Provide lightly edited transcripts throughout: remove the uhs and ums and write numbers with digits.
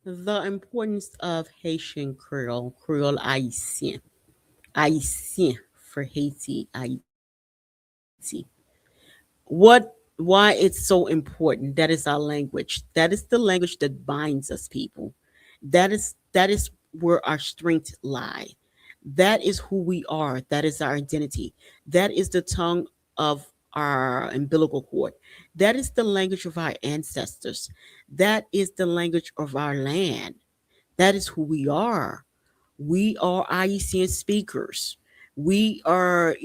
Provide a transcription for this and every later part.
The importance of Haitian Creole, Kreyòl Ayisyen, Ayisyen for Haiti, Haiti. What, why it's so important? That is our language. That is the language that binds us, people. That is where our strength lie. That is who we are. That is our identity. That is the tongue of our umbilical cord. That is the language of our ancestors. That is the language of our land. That is who we are. We are Haitian speakers. We are,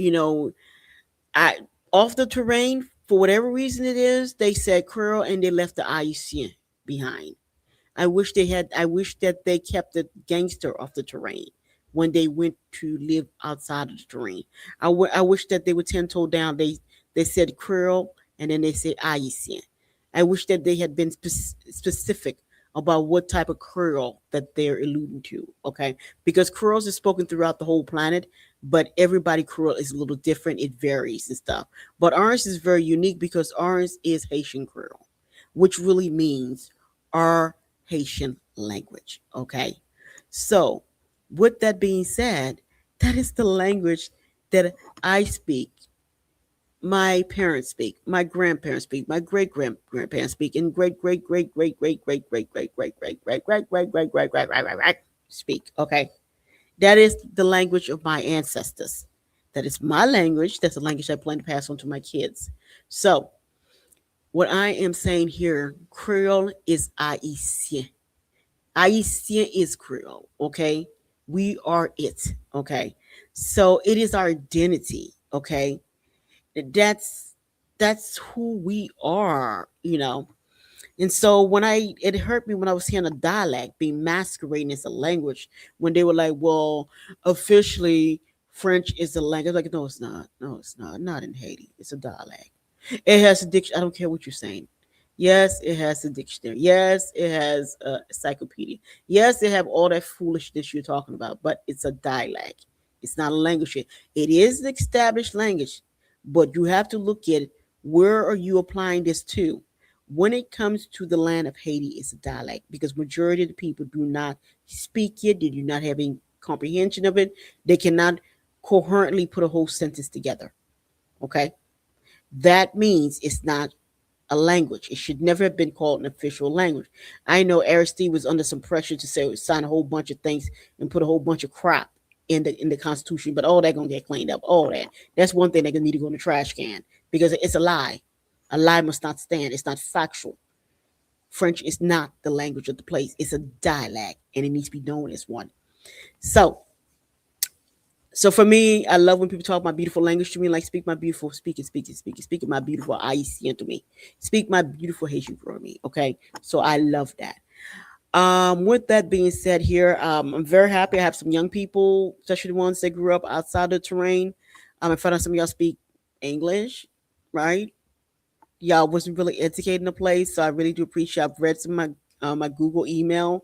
I off the terrain for whatever reason it is. They said Creole and they left the Haitian behind. I wish they had. I wish that they kept the gangster off the terrain when they went to live outside of the terrain. I wish that they were 10 toe down. They said Creole and then they said Haitian. I wish that they had been specific about what type of Creole that they're alluding to. Okay, because Creoles is spoken throughout the whole planet, but everybody Creole is a little different. It varies and stuff. But ours is very unique because ours is Haitian Creole, which really means our Haitian language. Okay. So, with that being said, that is the language that I speak, my parents speak, my grandparents speak, my great grandparents speak, and great speak. Okay. That is the language of my ancestors. That is my language. That's the language I plan to pass on to my kids. So, what I am saying here, Creole is Haitien. Haitien is Creole, okay? We are it, okay? So it is our identity, okay? That's that's who we are. And so it hurt me when I was hearing a dialect being masquerading as a language when they were like, well, officially French is a language. Like, no, it's not. No, it's not. Not in Haiti. It's a dialect. It has a diction. I don't care what you're saying. Yes, it has a dictionary. Yes, it has a encyclopedia. Yes, they have all that foolishness you're talking about, but it's a dialect. It's not a language yet. It is an established language, but you have to look at it. Where are you applying this to? When it comes to the land of Haiti, it's a dialect because majority of the people do not speak it. They do not have any comprehension of it. They cannot coherently put a whole sentence together. Okay, that means it's not a language. It should never have been called an official language. I know Aristide was under some pressure to say sign a whole bunch of things and put a whole bunch of crap in the Constitution, but all that gonna get cleaned up. All that. That's one thing that need to go in the trash can because it's a lie. A lie must not stand. It's not factual. French is not the language of the place. It's a dialect, and it needs to be known as one. So, so for me, I love when people talk my beautiful language to me, like speak my beautiful, speak my beautiful Haitian to me, speak my beautiful Haitian for me. Okay, so I love that. With that being said, here, I'm very happy. I have some young people, especially the ones that grew up outside the terrain. I found out some of y'all speak English, right? Y'all wasn't really educated in the place, so I really do appreciate. I've read some of my Google email.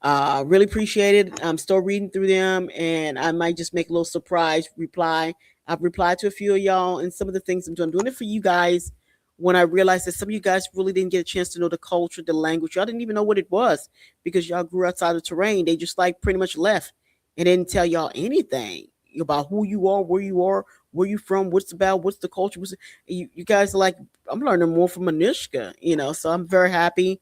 Really appreciate it. I'm still reading through them, and I might just make a little surprise reply. I've replied to a few of y'all, and some of the things I'm doing. I'm doing it for you guys. When I realized that some of you guys really didn't get a chance to know the culture, the language, y'all didn't even know what it was because y'all grew outside the terrain. They just like pretty much left and didn't tell y'all anything about who you are, where you from, what's about, what's the culture. You guys are like, I'm learning more from Manishka. So I'm very happy.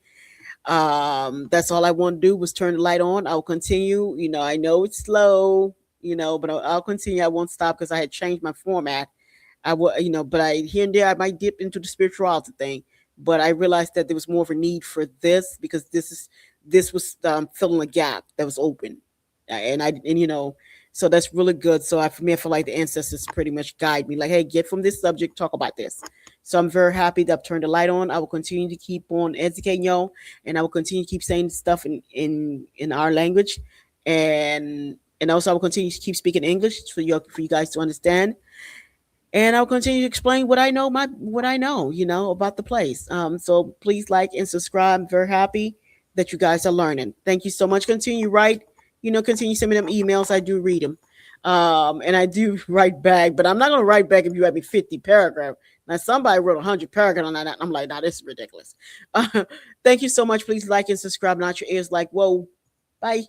That's all I want to do was turn the light on. I'll continue. I know it's slow, but I'll continue. I won't stop because I had changed my format. I will, but I here and there I might dip into the spirituality thing. But I realized that there was more of a need for this because this was filling a gap that was open, and so that's really good. So for me, I feel like the ancestors pretty much guide me, like, hey, get from this subject, talk about this. So I'm very happy that I've turned the light on. I will continue to keep on educating y'all, and I will continue to keep saying stuff in our language, and also I will continue to keep speaking English for you guys to understand, and I'll continue to explain what I know, about the place. So please like and subscribe. I'm very happy that you guys are learning. Thank you so much. Continue, continue sending them emails. I do read them. And I do write back, but I'm not going to write back if you have me 50 paragraph. Now somebody wrote 100 paragraph on that, and I'm like, nah, this is ridiculous. Thank you so much. Please like and subscribe. Not your ears like, whoa. Bye.